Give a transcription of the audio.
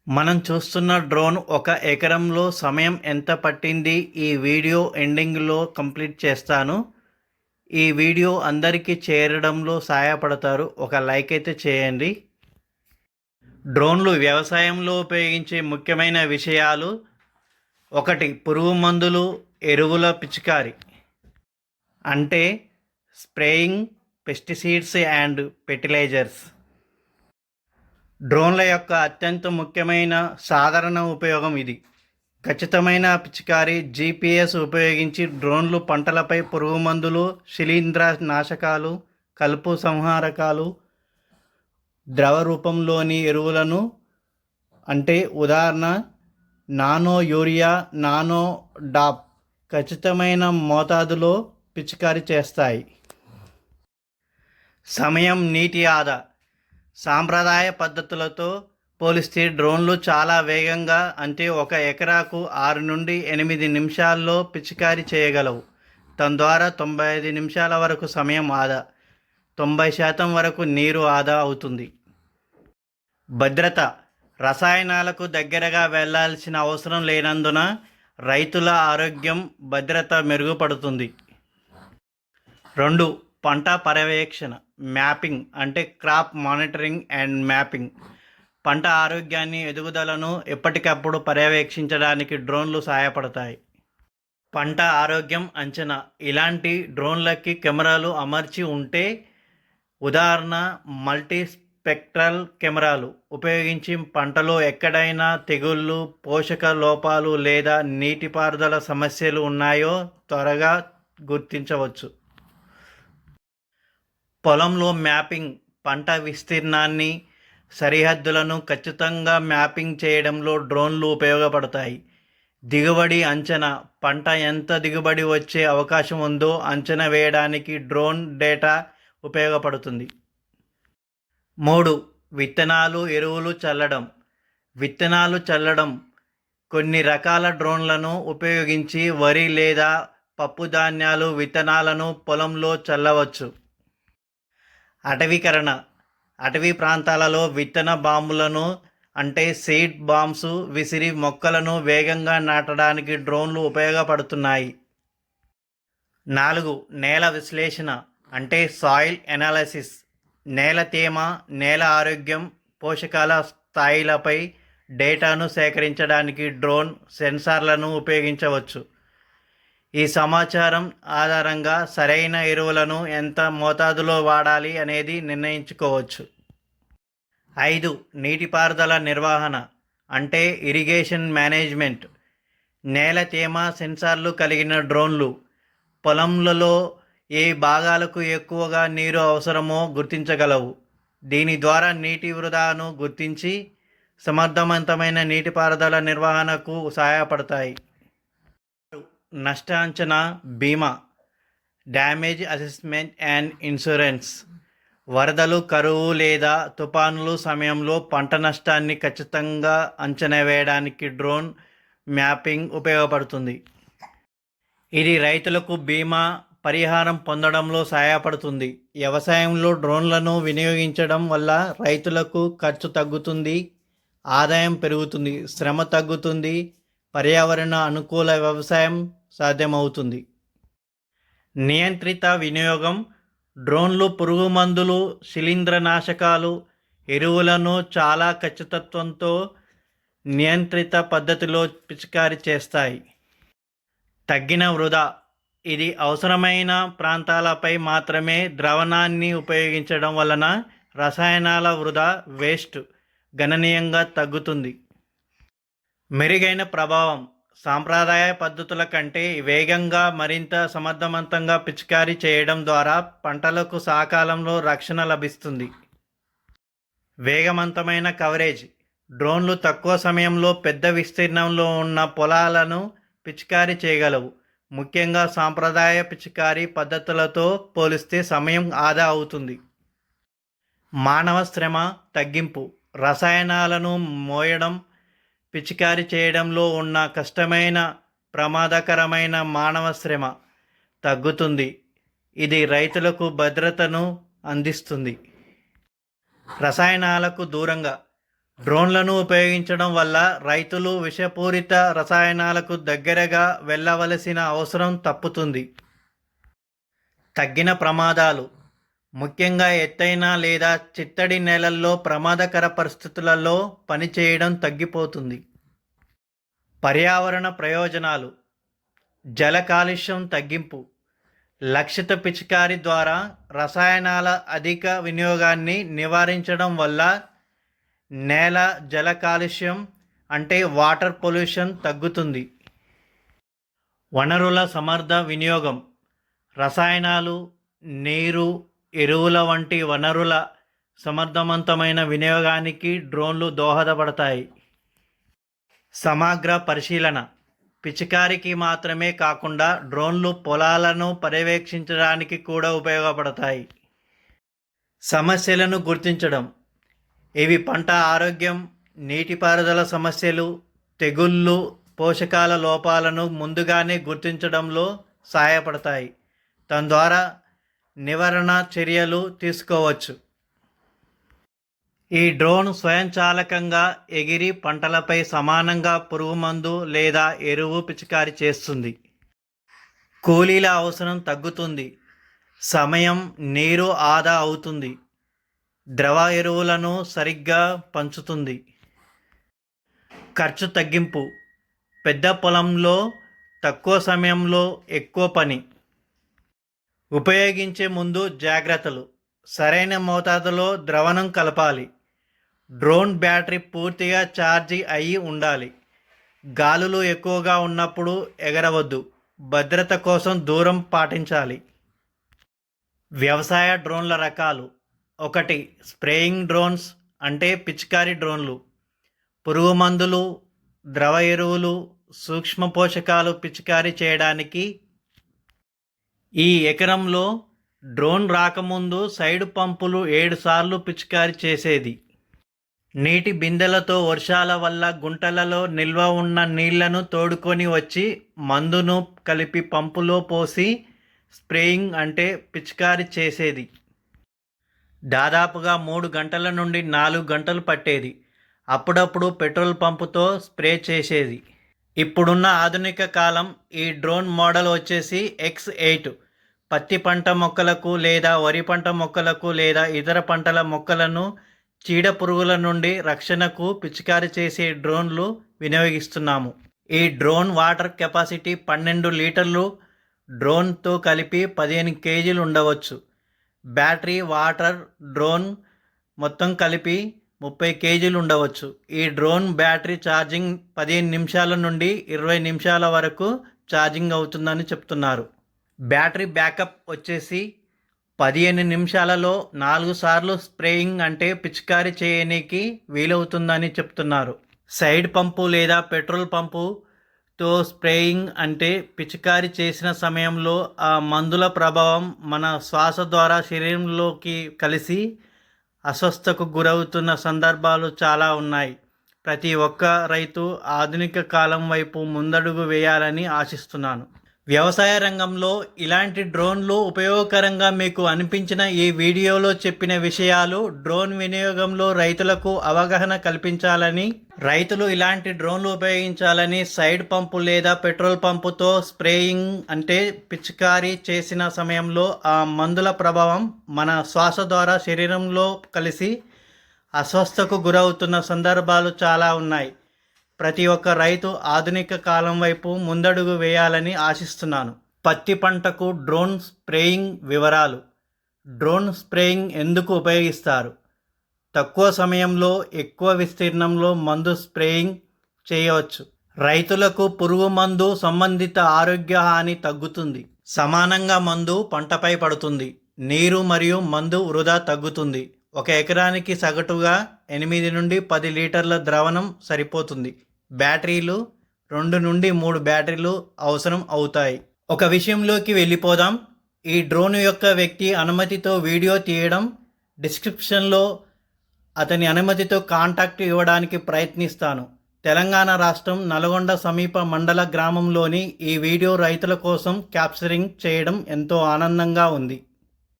మనం చూస్తున్న డ్రోన్ ఒక ఎకరంలో సమయం ఎంత పట్టింది ఈ వీడియో ఎండింగ్లో కంప్లీట్ చేస్తాను. ఈ వీడియో అందరికీ చేరడంలో సహాయపడతారు. ఒక లైక్ అయితే చేయండి. డ్రోన్లు వ్యవసాయంలో ఉపయోగించే ముఖ్యమైన విషయాలు: 1. పురుగు మందులు, ఎరువుల పిచికారి అంటే స్ప్రేయింగ్, పెస్టిసైడ్స్ అండ్ ఫెర్టిలైజర్స్. డ్రోన్ల యొక్క అత్యంత ముఖ్యమైన సాధారణ ఉపయోగం ఇది. ఖచ్చితమైన పిచికారి. GPS ఉపయోగించి డ్రోన్లు పంటలపై పురుగుమందులు, శిలీంద్ర నాశకాలు, కలుపు సంహారకాలు, ద్రవ రూపంలోని ఎరువులను అంటే ఉదాహరణ నానో యూరియా, నానో డాప్ ఖచ్చితమైన మోతాదులో పిచికారి చేస్తాయి. సమయం, నీటి ఆదా. సాంప్రదాయ పద్ధతులతో పోలిస్తే డ్రోన్లు చాలా వేగంగా అంటే 1 ఎకరాకు 6 నుండి 8 నిమిషాల్లో పిచికారీ చేయగలవు. తద్వారా 95 నిమిషాల వరకు సమయం ఆదా, 90% వరకు నీరు ఆదా అవుతుంది. భద్రత. రసాయనాలకు దగ్గరగా వెళ్లాల్సిన అవసరం లేనందున రైతుల ఆరోగ్యం, భద్రత మెరుగుపడుతుంది. 2. పంట పర్యవేక్షణ, మ్యాపింగ్ అంటే క్రాప్ మానిటరింగ్ అండ్ మ్యాపింగ్. పంట ఆరోగ్యాన్ని, ఎదుగుదలను ఎప్పటికప్పుడు పర్యవేక్షించడానికి డ్రోన్లు సహాయపడతాయి. పంట ఆరోగ్యం అంచనా. ఇలాంటి డ్రోన్లకి కెమెరాలు అమర్చి ఉంటే, ఉదాహరణ మల్టీస్పెక్ట్రల్ కెమెరాలు ఉపయోగించి పంటలో ఎక్కడైనా తెగుళ్ళు, పోషక లోపాలు లేదా నీటిపారుదల సమస్యలు ఉన్నాయో త్వరగా గుర్తించవచ్చు. పొలంలో మ్యాపింగ్. పంట విస్తీర్ణాన్ని, సరిహద్దులను ఖచ్చితంగా మ్యాపింగ్ చేయడంలో డ్రోన్లు ఉపయోగపడతాయి. దిగుబడి అంచనా. పంట ఎంత దిగుబడి వచ్చే అవకాశం ఉందో అంచనా వేయడానికి డ్రోన్ డేటా ఉపయోగపడుతుంది. 3. విత్తనాలు, ఎరువులు చల్లడం. విత్తనాలు చల్లడం. కొన్ని రకాల డ్రోన్లను ఉపయోగించి వరి లేదా పప్పుధాన్యాలు విత్తనాలను పొలంలో చల్లవచ్చు. అటవీకరణ. అటవీ ప్రాంతాలలో విత్తన బాంబులను అంటే సీడ్ బాంబ్స్ విసిరి మొక్కలను వేగంగా నాటడానికి డ్రోన్లు ఉపయోగపడుతున్నాయి. 4. నేల విశ్లేషణ అంటే సాయిల్ ఎనాలిసిస్. నేల తేమ, నేల ఆరోగ్యం, పోషకాల స్థాయిలపై డేటాను సేకరించడానికి డ్రోన్ సెన్సార్లను ఉపయోగించవచ్చు. ఈ సమాచారం ఆధారంగా సరైన ఎరువులను ఎంత మోతాదులో వాడాలి అనేది నిర్ణయించుకోవచ్చు. 5. నీటిపారుదల నిర్వహణ అంటే ఇరిగేషన్ మేనేజ్మెంట్. నేల తేమ సెన్సార్లు కలిగిన డ్రోన్లు పొలంలలో ఏ భాగాలకు ఎక్కువగా నీరు అవసరమో గుర్తించగలవు. దీని ద్వారా నీటి వృధాను గుర్తించి సమర్థవంతమైన నీటిపారుదల నిర్వహణకు సహాయపడతాయి. నష్ట అంచనా, బీమా, డ్యామేజ్ అసెస్మెంట్ అండ్ ఇన్సూరెన్స్. వరదలు, కరువు లేదా తుఫానులు సమయంలో పంట నష్టాన్ని ఖచ్చితంగా అంచనా వేయడానికి డ్రోన్ మ్యాపింగ్ ఉపయోగపడుతుంది. ఇది రైతులకు బీమా పరిహారం పొందడంలో సహాయపడుతుంది. వ్యవసాయంలో డ్రోన్లను వినియోగించడం వల్ల రైతులకు ఖర్చు తగ్గుతుంది, ఆదాయం పెరుగుతుంది, శ్రమ తగ్గుతుంది, పర్యావరణ అనుకూల వ్యవసాయం సాధ్యమవుతుంది. నియంత్రిత వినియోగం. డ్రోన్లు పురుగు మందులు, శిలీంద్రనాశకాలు, ఎరువులను చాలా ఖచ్చితత్వంతో నియంత్రిత పద్ధతిలో పిచికారీ చేస్తాయి. తగ్గిన వృధా. ఇది అవసరమైన ప్రాంతాలపై మాత్రమే ద్రావణాన్ని ఉపయోగించడం వలన రసాయనాల వృధా, వేస్ట్ గణనీయంగా తగ్గుతుంది. మెరుగైన ప్రభావం. సాంప్రదాయ పద్ధతుల కంటే వేగంగా, మరింత సమర్థవంతంగా పిచికారీ చేయడం ద్వారా పంటలకు సకాలంలో రక్షణ లభిస్తుంది. వేగవంతమైన కవరేజ్. డ్రోన్లు తక్కువ సమయంలో పెద్ద విస్తీర్ణంలో ఉన్న పొలాలను పిచికారీ చేయగలవు. ముఖ్యంగా సాంప్రదాయ పిచికారీ పద్ధతులతో పోలిస్తే సమయం ఆదా అవుతుంది. మానవ శ్రమ తగ్గింపు. రసాయనాలను మోయడం, పిచికారీ చేయడంలో ఉన్న కష్టమైన, ప్రమాదకరమైన మానవ శ్రమ తగ్గుతుంది. ఇది రైతులకు భద్రతను అందిస్తుంది. రసాయనాలకు దూరంగా. డ్రోన్లను ఉపయోగించడం వల్ల రైతులు విషపూరిత రసాయనాలకు దగ్గరగా వెళ్ళవలసిన అవసరం తప్పుతుంది. తగ్గిన ప్రమాదాలు, ముఖ్యంగా ఎత్తైన లేదా చిత్తడి నేలల్లో ప్రమాదకర పరిస్థితులలో పనిచేయడం తగ్గిపోతుంది. పర్యావరణ ప్రయోజనాలు: జల కాలుష్యం తగ్గింపు. లక్షిత పిచికారి ద్వారా రసాయనాల అధిక వినియోగాన్ని నివారించడం వల్ల నేల జల కాలుష్యం అంటే వాటర్ పొల్యూషన్ తగ్గుతుంది. వనరుల సమర్థ వినియోగం. రసాయనాలు, నీరు, ఎరువుల వంటి వనరుల సమర్థవంతమైన వినియోగానికి డ్రోన్లు దోహదపడతాయి. సమగ్ర పరిశీలన. పిచికారికి మాత్రమే కాకుండా డ్రోన్లు పొలాలను పర్యవేక్షించడానికి కూడా ఉపయోగపడతాయి. సమస్యలను గుర్తించడం. ఇవి పంట ఆరోగ్యం, నీటిపారుదల సమస్యలు, తెగుళ్ళు, పోషకాల లోపాలను ముందుగానే గుర్తించడంలో సహాయపడతాయి. తద్వారా నివారణ చర్యలు తీసుకోవచ్చు. ఈ డ్రోన్ స్వయంచాలకంగా ఎగిరి పంటలపై సమానంగా పురుగుమందు లేదా ఎరువు పిచికారీ చేస్తుంది. కూలీల అవసరం తగ్గుతుంది. సమయం, నీరు ఆదా అవుతుంది. ద్రవ ఎరువులను సరిగ్గా పంచుతుంది. ఖర్చు తగ్గింపు. పెద్ద పొలంలో తక్కువ సమయంలో ఎక్కువ పని. ఉపయోగించే ముందు జాగ్రత్తలు. సరైన మోతాదులో ద్రవణం కలపాలి. డ్రోన్ బ్యాటరీ పూర్తిగా ఛార్జీ అయి ఉండాలి. గాలులు ఎక్కువగా ఉన్నప్పుడు ఎగరవద్దు. భద్రత కోసం దూరం పాటించాలి. వ్యవసాయ డ్రోన్ల రకాలు. 1. స్ప్రేయింగ్ డ్రోన్స్ అంటే పిచికారీ డ్రోన్లు. పురుగు మందులు, ద్రవ ఎరువులు, సూక్ష్మ పోషకాలు పిచికారీ చేయడానికి. ఈ ఎకరంలో డ్రోన్ రాకముందు సైడ్ పంపులు 7 సార్లు పిచికారీ చేసేది. నీటి బిందెలతో వర్షాల వల్ల గుంటలలో నిల్వ ఉన్న నీళ్లను తోడుకొని వచ్చి మందును కలిపి పంపులో పోసి స్ప్రేయింగ్ అంటే పిచికారీ చేసేది. దాదాపుగా 3 గంటల నుండి 4 గంటలు పట్టేది. అప్పుడప్పుడు పెట్రోల్ పంపుతో స్ప్రే చేసేది. ఇప్పుడున్న ఆధునిక కాలం ఈ డ్రోన్ మోడల్ వచ్చేసి X8. పత్తి పంట మొక్కలకు లేదా వరి పంట మొక్కలకు లేదా ఇతర పంటల మొక్కలను చీడ పురుగుల నుండి రక్షణకు పిచికారీ చేసే డ్రోన్లు వినియోగిస్తున్నాము. ఈ డ్రోన్ వాటర్ కెపాసిటీ 12 లీటర్లు. డ్రోన్తో కలిపి 15 కేజీలు ఉండవచ్చు. బ్యాటరీ, వాటర్, డ్రోన్ మొత్తం కలిపి 30 కేజీలు ఉండవచ్చు. ఈ డ్రోన్ బ్యాటరీ ఛార్జింగ్ 15 నిమిషాల నుండి 20 నిమిషాల వరకు ఛార్జింగ్ అవుతుందని చెప్తున్నారు. బ్యాటరీ బ్యాకప్ వచ్చేసి 15 నిమిషాలలో 4 సార్లు స్ప్రేయింగ్ అంటే పిచికారీ చేయడానికి వీలవుతుందని చెప్తున్నారు. సైడ్ పంపు లేదా పెట్రోల్ పంపుతో స్ప్రేయింగ్ అంటే పిచికారీ చేసిన సమయంలో ఆ మందుల ప్రభావం మన శ్వాస ద్వారా శరీరంలోకి కలిసి అస్వస్థతకు గురవుతున్న సందర్భాలు చాలా ఉన్నాయి. ప్రతి ఒక్క రైతు ఆధునిక కాలం వైపు ముందడుగు వేయాలని ఆశిస్తున్నాను. వ్యవసాయ రంగంలో ఇలాంటి డ్రోన్లు ఉపయోగకరంగా మీకు అనిపించిన ఈ వీడియోలో చెప్పిన విషయాలు డ్రోన్ వినియోగంలో రైతులకు అవగాహన కల్పించాలని, రైతులు ఇలాంటి డ్రోన్లు ఉపయోగించాలని, సైడ్ పంపు లేదా పెట్రోల్ పంపుతో స్ప్రేయింగ్ అంటే పిచికారీ చేసిన సమయంలో ఆ మందుల ప్రభావం మన శ్వాస ద్వారా శరీరంలో కలిసి అస్వస్థతకు గురవుతున్న సందర్భాలు చాలా ఉన్నాయి. ప్రతి ఒక్క రైతు ఆధునిక కాలం వైపు ముందడుగు వేయాలని ఆశిస్తున్నాను. పత్తి పంటకు డ్రోన్ స్ప్రేయింగ్ వివరాలు. డ్రోన్ స్ప్రేయింగ్ ఎందుకు ఉపయోగిస్తారు? తక్కువ సమయంలో ఎక్కువ విస్తీర్ణంలో మందు స్ప్రేయింగ్ చేయవచ్చు. రైతులకు పురుగు మందు సంబంధిత ఆరోగ్య హాని తగ్గుతుంది. సమానంగా మందు పంటపై పడుతుంది. నీరు మరియు మందు వృధా తగ్గుతుంది. 1 ఎకరానికి సగటుగా 8 నుండి 10 లీటర్ల ద్రావణం సరిపోతుంది. బ్యాటరీలు 2 నుండి 3 బ్యాటరీలు అవసరం అవుతాయి. ఒక విషయంలోకి వెళ్ళిపోదాం. ఈ డ్రోన్ యొక్క వ్యక్తి అనుమతితో వీడియో తీయడం. డిస్క్రిప్షన్లో అతని అనుమతితో కాంటాక్ట్ ఇవ్వడానికి ప్రయత్నిస్తాను. తెలంగాణ రాష్ట్రం నల్గొండ సమీప మండల గ్రామంలోని ఈ వీడియో రైతుల కోసం క్యాప్చరింగ్ చేయడం ఎంతో ఆనందంగా ఉంది.